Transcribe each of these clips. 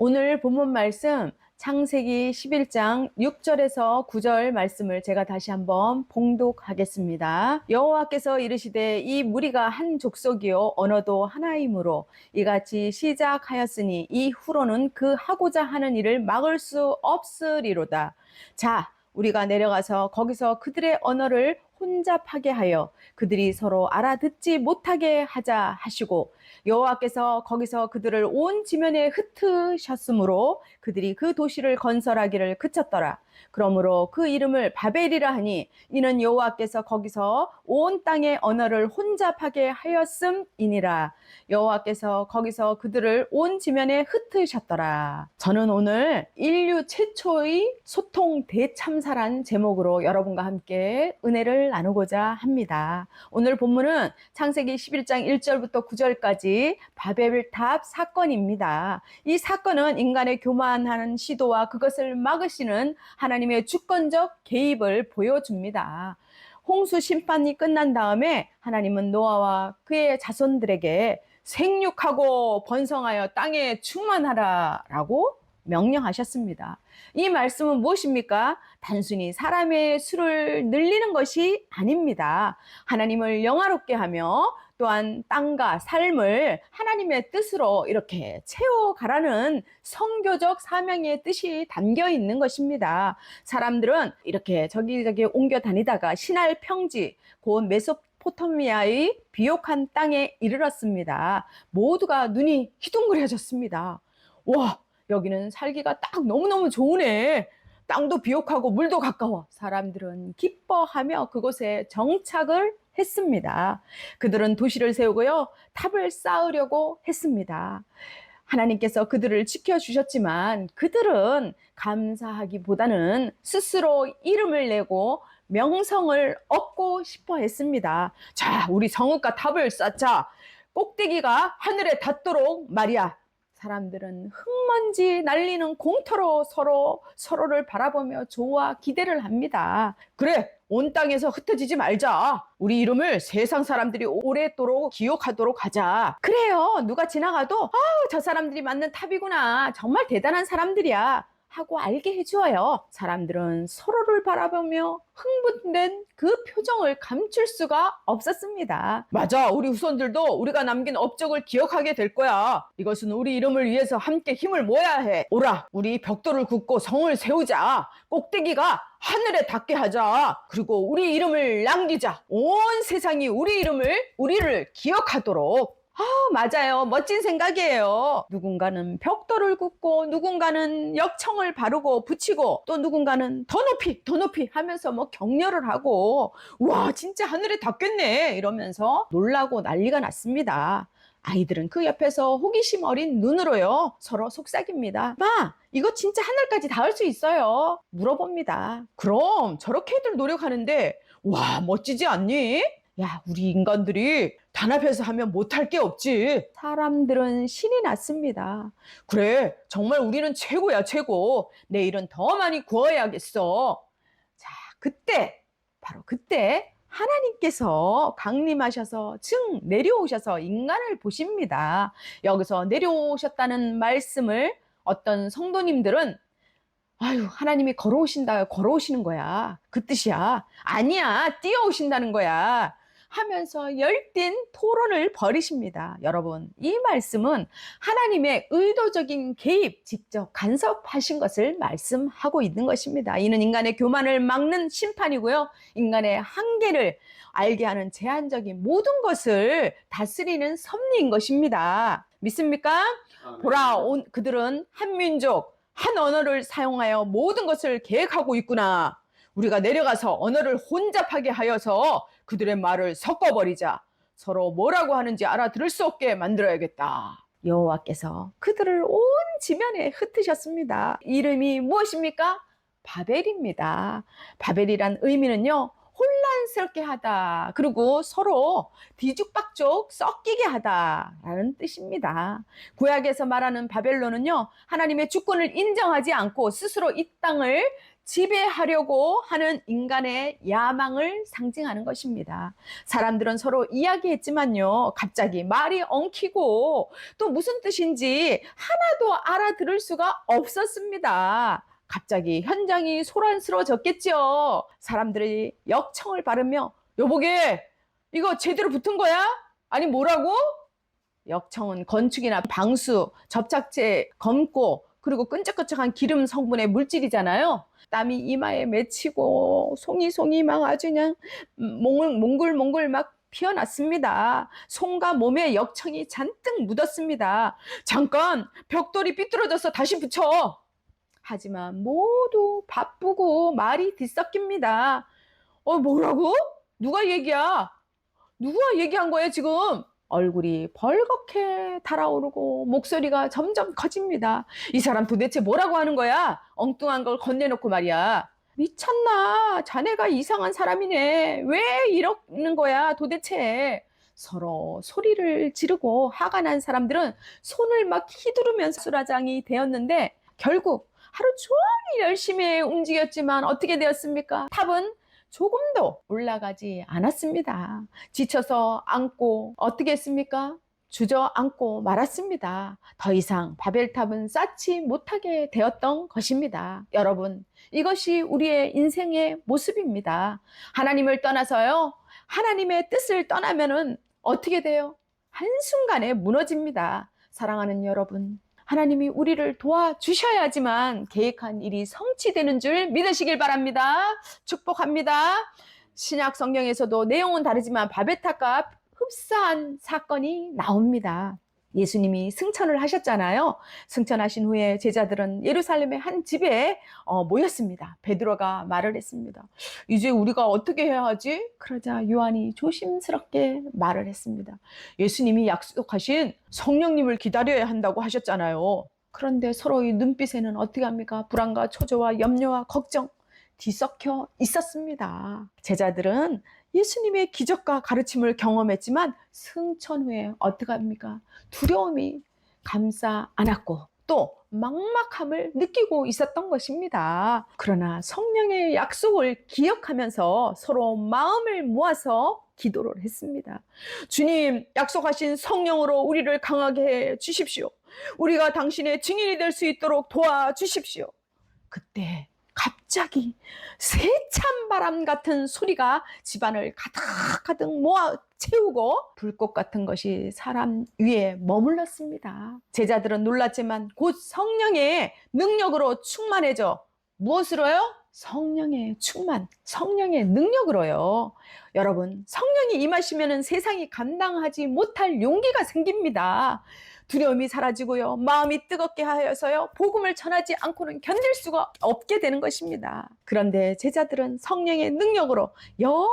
오늘 본문 말씀 창세기 11장 6절에서 9절 말씀을 제가 다시 한번 봉독하겠습니다. 여호와께서 이르시되 이 무리가 한 족속이요 언어도 하나이므로 이같이 시작하였으니 이후로는 그 하고자 하는 일을 막을 수 없으리로다. 자, 우리가 내려가서 거기서 그들의 언어를 혼잡하게 하여 그들이 서로 알아듣지 못하게 하자 하시고, 여호와께서 거기서 그들을 온 지면에 흩으셨으므로 그들이 그 도시를 건설하기를 그쳤더라. 그러므로 그 이름을 바벨이라 하니 이는 여호와께서 거기서 온 땅의 언어를 혼잡하게 하였음이니라. 여호와께서 거기서 그들을 온 지면에 흩으셨더라. 저는 오늘 인류 최초의 소통 대참사란 제목으로 여러분과 함께 은혜를 나누고자 합니다. 오늘 본문은 창세기 11장 1절부터 9절까지 바벨탑 사건입니다. 이 사건은 인간의 교만하는 시도와 그것을 막으시는 하나님의 주권적 개입을 보여줍니다. 홍수 심판이 끝난 다음에 하나님은 노아와 그의 자손들에게 생육하고 번성하여 땅에 충만하라라고 명령하셨습니다. 이 말씀은 무엇입니까? 단순히 사람의 수를 늘리는 것이 아닙니다. 하나님을 영화롭게 하며 또한 땅과 삶을 하나님의 뜻으로 이렇게 채워가라는 선교적 사명의 뜻이 담겨 있는 것입니다. 사람들은 이렇게 저기저기 옮겨 다니다가 시날 평지, 곧 메소포타미아의 비옥한 땅에 이르렀습니다. 모두가 눈이 희둥그레졌습니다. 와, 여기는 살기가 딱 너무너무 좋으네. 땅도 비옥하고 물도 가까워. 사람들은 기뻐하며 그곳에 정착을 했습니다. 그들은 도시를 세우고요, 탑을 쌓으려고 했습니다. 하나님께서 그들을 지켜주셨지만 그들은 감사하기보다는 스스로 이름을 내고 명성을 얻고 싶어 했습니다. 자, 우리 성읍과 탑을 쌓자. 꼭대기가 하늘에 닿도록 말이야. 사람들은 흙먼지 날리는 공터로 서로를 바라보며 좋아 기대를 합니다. 그래, 온 땅에서 흩어지지 말자. 우리 이름을 세상 사람들이 오랫도록 기억하도록 하자. 그래요, 누가 지나가도 저 사람들이 만든 탑이구나, 정말 대단한 사람들이야 하고 알게 해주어요. 사람들은 서로를 바라보며 흥분된 그 표정을 감출 수가 없었습니다. 맞아, 우리 후손들도 우리가 남긴 업적을 기억하게 될 거야. 이것은 우리 이름을 위해서 함께 힘을 모아야 해. 오라, 우리 벽돌을 굽고 성을 세우자. 꼭대기가 하늘에 닿게 하자. 그리고 우리 이름을 남기자. 온 세상이 우리를 기억하도록. 맞아요. 멋진 생각이에요. 누군가는 벽돌을 굽고 누군가는 역청을 바르고 붙이고 또 누군가는 더 높이 하면서 격려를 하고, 와, 진짜 하늘에 닿겠네 이러면서 놀라고 난리가 났습니다. 아이들은 그 옆에서 호기심 어린 눈으로요, 서로 속삭입니다. 마, 이거 진짜 하늘까지 닿을 수 있어요? 물어봅니다. 그럼 저렇게들 노력하는데 와, 멋지지 않니? 야, 우리 인간들이 단합해서 하면 못할 게 없지. 사람들은 신이 났습니다. 그래, 정말 우리는 최고야, 최고. 내일은 더 많이 구워야겠어. 자, 바로 그때 하나님께서 강림하셔서 내려오셔서 인간을 보십니다. 여기서 내려오셨다는 말씀을 어떤 성도님들은 아유, 하나님이 걸어오시는 거야. 그 뜻이야. 아니야, 뛰어오신다는 거야. 하면서 열띤 토론을 벌이십니다. 여러분, 이 말씀은 하나님의 의도적인 개입, 직접 간섭하신 것을 말씀하고 있는 것입니다. 이는 인간의 교만을 막는 심판이고요, 인간의 한계를 알게 하는 제한적인 모든 것을 다스리는 섭리인 것입니다. 믿습니까? 보라, 그들은 한 민족, 한 언어를 사용하여 모든 것을 계획하고 있구나. 우리가 내려가서 언어를 혼잡하게 하여서 그들의 말을 섞어버리자. 서로 뭐라고 하는지 알아들을 수 없게 만들어야겠다. 여호와께서 그들을 온 지면에 흩으셨습니다. 이름이 무엇입니까? 바벨입니다. 바벨이란 의미는요, 혼란스럽게 하다, 그리고 서로 뒤죽박죽 섞이게 하다라는 뜻입니다. 구약에서 말하는 바벨론은요, 하나님의 주권을 인정하지 않고 스스로 이 땅을 지배하려고 하는 인간의 야망을 상징하는 것입니다. 사람들은 서로 이야기했지만요, 갑자기 말이 엉키고 또 무슨 뜻인지 하나도 알아들을 수가 없었습니다. 갑자기 현장이 소란스러워졌겠죠. 사람들이 역청을 바르며 여보게 이거 제대로 붙은 거야? 아니 뭐라고? 역청은 건축이나 방수, 접착제, 검고 그리고 끈적끈적한 기름 성분의 물질이잖아요. 땀이 이마에 맺히고 송이 막 아주 그냥 몽글몽글 막 피어났습니다. 손과 몸에 역청이 잔뜩 묻었습니다. 잠깐 벽돌이 삐뚤어져서 다시 붙여. 하지만 모두 바쁘고 말이 뒤섞입니다. 뭐라고? 누가 얘기야? 누가 얘기한 거예요 지금? 얼굴이 벌겋게 달아오르고 목소리가 점점 커집니다. 이 사람 도대체 뭐라고 하는 거야? 엉뚱한 걸 건네놓고 말이야. 미쳤나? 자네가 이상한 사람이네. 왜 이러는 거야 도대체? 서로 소리를 지르고 화가 난 사람들은 손을 막 휘두르면서 수라장이 되었는데 결국 하루 종일 열심히 움직였지만 어떻게 되었습니까? 탑은 조금도 올라가지 않았습니다. 지쳐서 앉고 어떻게 했습니까? 주저앉고 말았습니다. 더 이상 바벨탑은 쌓지 못하게 되었던 것입니다. 여러분, 이것이 우리의 인생의 모습입니다. 하나님을 떠나서요, 하나님의 뜻을 떠나면은 어떻게 돼요? 한순간에 무너집니다. 사랑하는 여러분, 하나님이 우리를 도와주셔야지만 계획한 일이 성취되는 줄 믿으시길 바랍니다. 축복합니다. 신약 성경에서도 내용은 다르지만 바벨탑과 흡사한 사건이 나옵니다. 예수님이 승천을 하셨잖아요. 승천하신 후에 제자들은 예루살렘의 한 집에 모였습니다. 베드로가 말을 했습니다. 이제 우리가 어떻게 해야 하지? 그러자 요한이 조심스럽게 말을 했습니다. 예수님이 약속하신 성령님을 기다려야 한다고 하셨잖아요. 그런데 서로의 눈빛에는 어떻게 합니까? 불안과 초조와 염려와 걱정 뒤섞여 있었습니다. 제자들은 예수님의 기적과 가르침을 경험했지만 승천 후에 어떻게 합니까? 두려움이 감싸 안았고 또 막막함을 느끼고 있었던 것입니다. 그러나 성령의 약속을 기억하면서 서로 마음을 모아서 기도를 했습니다. 주님, 약속하신 성령으로 우리를 강하게 해 주십시오. 우리가 당신의 증인이 될 수 있도록 도와주십시오. 그때 갑자기 세찬 바람 같은 소리가 집안을 가득 모아 채우고 불꽃 같은 것이 사람 위에 머물렀습니다. 제자들은 놀랐지만 곧 성령의 능력으로 충만해져 무엇으로요? 성령의 충만, 성령의 능력으로요. 여러분, 성령이 임하시면 세상이 감당하지 못할 용기가 생깁니다. 두려움이 사라지고요. 마음이 뜨겁게 하여서요. 복음을 전하지 않고는 견딜 수가 없게 되는 것입니다. 그런데 제자들은 성령의 능력으로 여러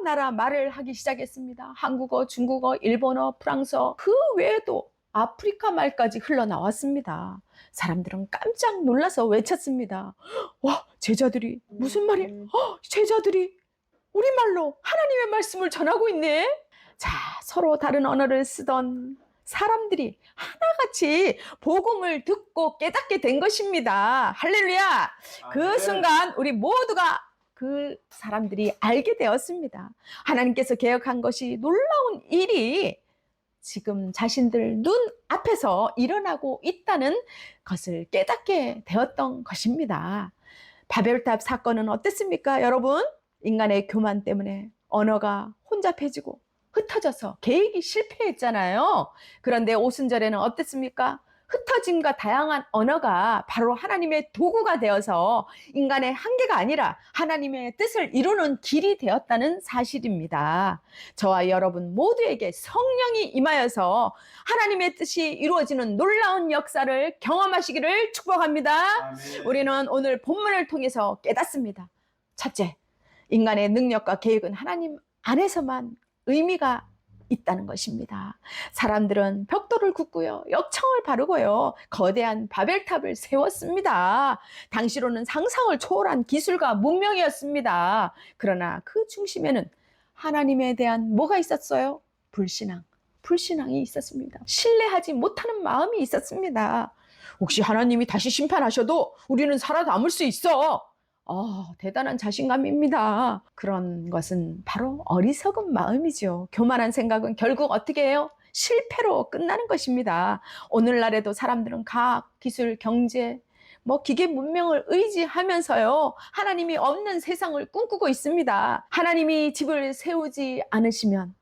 나라 말을 하기 시작했습니다. 한국어, 중국어, 일본어, 프랑스어, 그 외에도 아프리카 말까지 흘러나왔습니다. 사람들은 깜짝 놀라서 외쳤습니다. 와, 제자들이 무슨 말이야? 제자들이 우리말로 하나님의 말씀을 전하고 있네? 자, 서로 다른 언어를 쓰던 사람들이 하나같이 복음을 듣고 깨닫게 된 것입니다. 할렐루야! 그 순간 우리 모두가 그 사람들이 알게 되었습니다. 하나님께서 계획한 것이 놀라운 일이 지금 자신들 눈 앞에서 일어나고 있다는 것을 깨닫게 되었던 것입니다. 바벨탑 사건은 어땠습니까, 여러분? 인간의 교만 때문에 언어가 혼잡해지고 흩어져서 계획이 실패했잖아요. 그런데 오순절에는 어땠습니까? 흩어짐과 다양한 언어가 바로 하나님의 도구가 되어서 인간의 한계가 아니라 하나님의 뜻을 이루는 길이 되었다는 사실입니다. 저와 여러분 모두에게 성령이 임하여서 하나님의 뜻이 이루어지는 놀라운 역사를 경험하시기를 축복합니다. 아멘. 우리는 오늘 본문을 통해서 깨닫습니다. 첫째, 인간의 능력과 계획은 하나님 안에서만 의미가 있다는 것입니다. 사람들은 벽돌을 굽고요, 역청을 바르고요, 거대한 바벨탑을 세웠습니다. 당시로는 상상을 초월한 기술과 문명이었습니다. 그러나 그 중심에는 하나님에 대한 뭐가 있었어요? 불신앙이 있었습니다. 신뢰하지 못하는 마음이 있었습니다. 혹시 하나님이 다시 심판하셔도 우리는 살아남을 수 있어. 대단한 자신감입니다. 그런 것은 바로 어리석은 마음이죠. 교만한 생각은 결국 어떻게 해요? 실패로 끝나는 것입니다. 오늘날에도 사람들은 과학, 기술, 경제, 기계 문명을 의지하면서요, 하나님이 없는 세상을 꿈꾸고 있습니다. 하나님이 집을 세우지 않으시면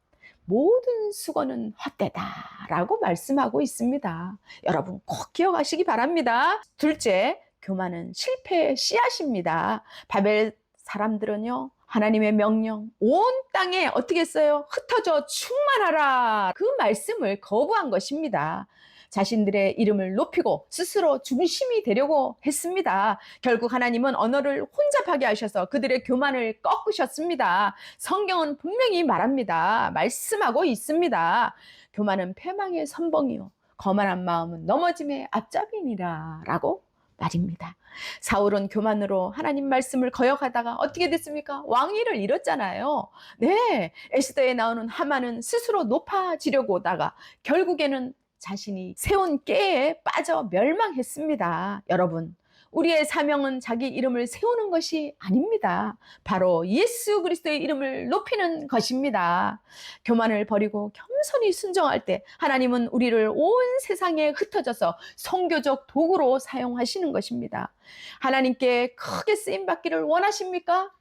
모든 수고는 헛되다라고 말씀하고 있습니다. 여러분 꼭 기억하시기 바랍니다. 둘째, 교만은 실패의 씨앗입니다. 바벨 사람들은요, 하나님의 명령, 온 땅에 어떻게 했어요? 흩어져 충만하라. 그 말씀을 거부한 것입니다. 자신들의 이름을 높이고 스스로 중심이 되려고 했습니다. 결국 하나님은 언어를 혼잡하게 하셔서 그들의 교만을 꺾으셨습니다. 성경은 분명히 말합니다. 말씀하고 있습니다. 교만은 패망의 선봉이요, 거만한 마음은 넘어짐의 앞잡이니라 라고 말입니다. 사울은 교만으로 하나님 말씀을 거역하다가 어떻게 됐습니까? 왕위를 잃었잖아요. 네, 에스더에 나오는 하만은 스스로 높아지려고 하다가 결국에는 자신이 세운 꾀에 빠져 멸망했습니다. 여러분, 우리의 사명은 자기 이름을 세우는 것이 아닙니다. 바로 예수 그리스도의 이름을 높이는 것입니다. 교만을 버리고 겸손히 순종할 때 하나님은 우리를 온 세상에 흩어져서 선교적 도구로 사용하시는 것입니다. 하나님께 크게 쓰임받기를 원하십니까?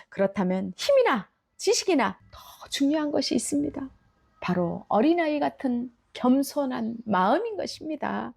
그렇다면 힘이나 지식이나 더 중요한 것이 있습니다. 바로 어린아이 같은 겸손한 마음인 것입니다.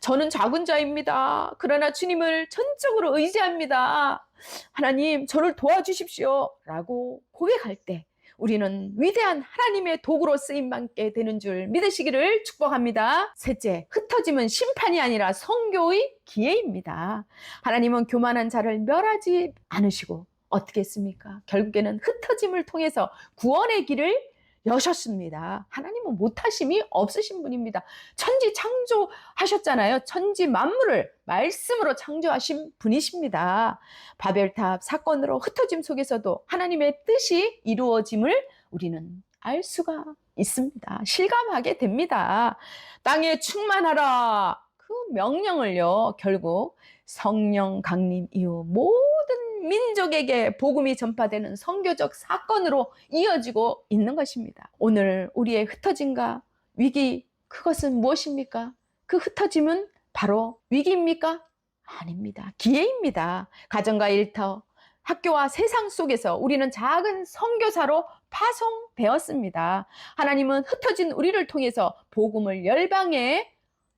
저는 작은 자입니다. 그러나 주님을 전적으로 의지합니다. 하나님, 저를 도와주십시오. 라고 고백할 때 우리는 위대한 하나님의 도구로 쓰임받게 되는 줄 믿으시기를 축복합니다. 셋째, 흩어짐은 심판이 아니라 선교의 기회입니다. 하나님은 교만한 자를 멸하지 않으시고 어떻게 했습니까? 결국에는 흩어짐을 통해서 구원의 길을 여셨습니다. 하나님은 못하심이 없으신 분입니다. 천지 창조하셨잖아요. 천지 만물을 말씀으로 창조하신 분이십니다. 바벨탑 사건으로 흩어짐 속에서도 하나님의 뜻이 이루어짐을 우리는 알 수가 있습니다. 실감하게 됩니다. 땅에 충만하라. 그 명령을요, 결국 성령 강림 이후 모든 민족에게 복음이 전파되는 선교적 사건으로 이어지고 있는 것입니다. 오늘 우리의 흩어짐과 위기, 그것은 무엇입니까? 그 흩어짐은 바로 위기입니까? 아닙니다. 기회입니다. 가정과 일터, 학교와 세상 속에서 우리는 작은 선교사로 파송되었습니다. 하나님은 흩어진 우리를 통해서 복음을 열방에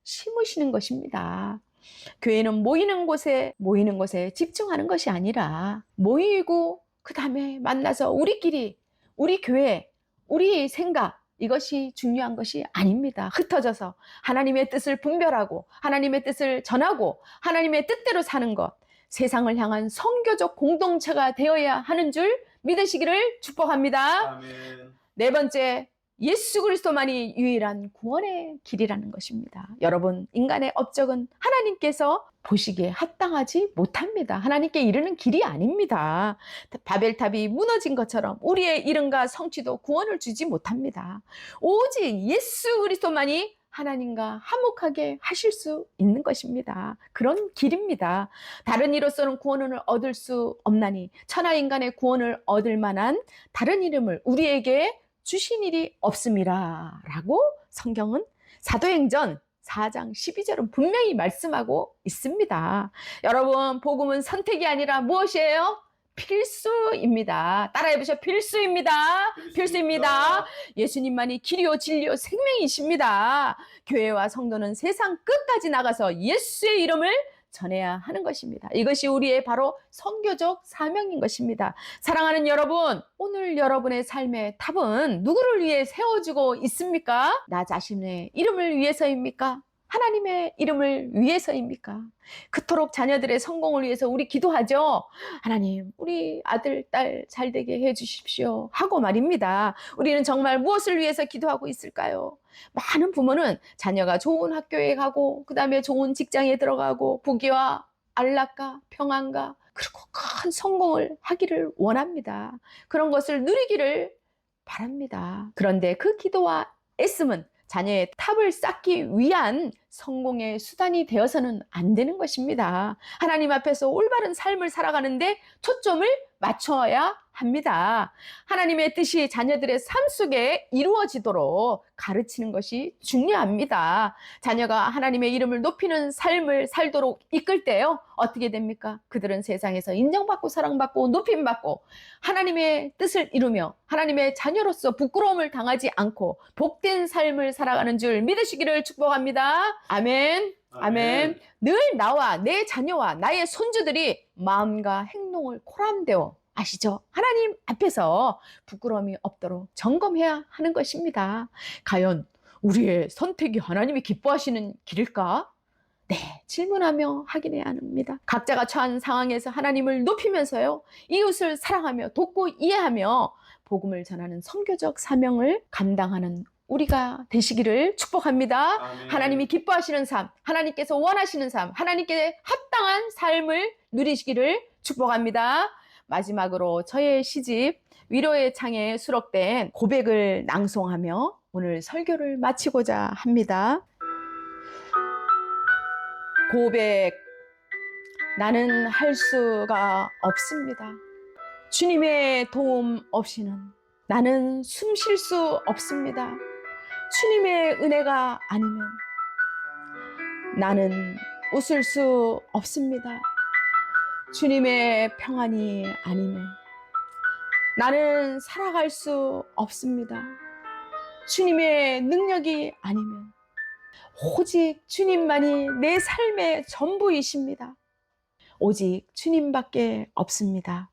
심으시는 것입니다. 교회는 모이는 곳에 집중하는 것이 아니라 모이고 그 다음에 만나서 우리끼리, 우리 교회, 우리 생각, 이것이 중요한 것이 아닙니다. 흩어져서 하나님의 뜻을 분별하고 하나님의 뜻을 전하고 하나님의 뜻대로 사는 것, 세상을 향한 선교적 공동체가 되어야 하는 줄 믿으시기를 축복합니다. 아멘. 네 번째, 예수 그리스도만이 유일한 구원의 길이라는 것입니다. 여러분, 인간의 업적은 하나님께서 보시기에 합당하지 못합니다. 하나님께 이르는 길이 아닙니다. 바벨탑이 무너진 것처럼 우리의 이름과 성취도 구원을 주지 못합니다. 오직 예수 그리스도만이 하나님과 화목하게 하실 수 있는 것입니다. 그런 길입니다. 다른 이로서는 구원을 얻을 수 없나니 천하 인간의 구원을 얻을 만한 다른 이름을 우리에게 주신 일이 없음이라 라고 성경은 사도행전 4장 12절은 분명히 말씀하고 있습니다. 여러분, 복음은 선택이 아니라 무엇이에요? 필수입니다. 따라해보세요. 필수입니다. 필수입니다. 예수님만이 길이요 진리요 생명이십니다. 교회와 성도는 세상 끝까지 나가서 예수의 이름을 전해야 하는 것입니다. 이것이 우리의 바로 선교적 사명인 것입니다. 사랑하는 여러분, 오늘 여러분의 삶의 답은 누구를 위해 세워주고 있습니까? 나 자신의 이름을 위해서입니까? 하나님의 이름을 위해서입니까? 그토록 자녀들의 성공을 위해서 우리 기도하죠. 하나님, 우리 아들, 딸 잘 되게 해주십시오 하고 말입니다. 우리는 정말 무엇을 위해서 기도하고 있을까요? 많은 부모는 자녀가 좋은 학교에 가고 그 다음에 좋은 직장에 들어가고 부귀와 안락과 평안과 그리고 큰 성공을 하기를 원합니다. 그런 것을 누리기를 바랍니다. 그런데 그 기도와 애씀은 자녀의 탑을 쌓기 위한 성공의 수단이 되어서는 안 되는 것입니다. 하나님 앞에서 올바른 삶을 살아가는데 초점을 맞춰야 합니다. 하나님의 뜻이 자녀들의 삶 속에 이루어지도록 가르치는 것이 중요합니다. 자녀가 하나님의 이름을 높이는 삶을 살도록 이끌 때요, 어떻게 됩니까? 그들은 세상에서 인정받고 사랑받고 높임받고 하나님의 뜻을 이루며 하나님의 자녀로서 부끄러움을 당하지 않고 복된 삶을 살아가는 줄 믿으시기를 축복합니다. 아멘. 아멘. 늘 나와 내 자녀와 나의 손주들이 마음과 행동을 코람되어 아시죠? 하나님 앞에서 부끄러움이 없도록 점검해야 하는 것입니다. 과연 우리의 선택이 하나님이 기뻐하시는 길일까? 네, 질문하며 확인해야 합니다. 각자가 처한 상황에서 하나님을 높이면서요, 이웃을 사랑하며 돕고 이해하며 복음을 전하는 선교적 사명을 감당하는 우리가 되시기를 축복합니다. 아멘. 하나님이 기뻐하시는 삶, 하나님께서 원하시는 삶, 하나님께 합당한 삶을 누리시기를 축복합니다. 마지막으로 저의 시집 위로의 창에 수록된 고백을 낭송하며 오늘 설교를 마치고자 합니다. 고백. 나는 할 수가 없습니다. 주님의 도움 없이는 나는 숨 쉴 수 없습니다. 주님의 은혜가 아니면 나는 웃을 수 없습니다. 주님의 평안이 아니면 나는 살아갈 수 없습니다. 주님의 능력이 아니면 오직 주님만이 내 삶의 전부이십니다. 오직 주님밖에 없습니다.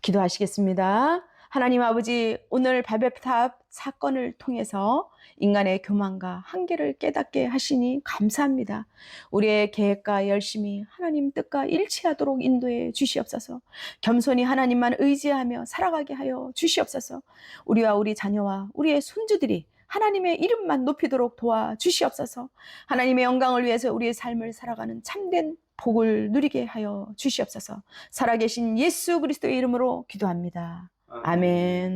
기도하시겠습니다. 하나님 아버지, 오늘 바벨탑 사건을 통해서 인간의 교만과 한계를 깨닫게 하시니 감사합니다. 우리의 계획과 열심이 하나님 뜻과 일치하도록 인도해 주시옵소서. 겸손히 하나님만 의지하며 살아가게 하여 주시옵소서. 우리와 우리 자녀와 우리의 손주들이 하나님의 이름만 높이도록 도와주시옵소서. 하나님의 영광을 위해서 우리의 삶을 살아가는 참된 복을 누리게 하여 주시옵소서. 살아계신 예수 그리스도의 이름으로 기도합니다. 아멘.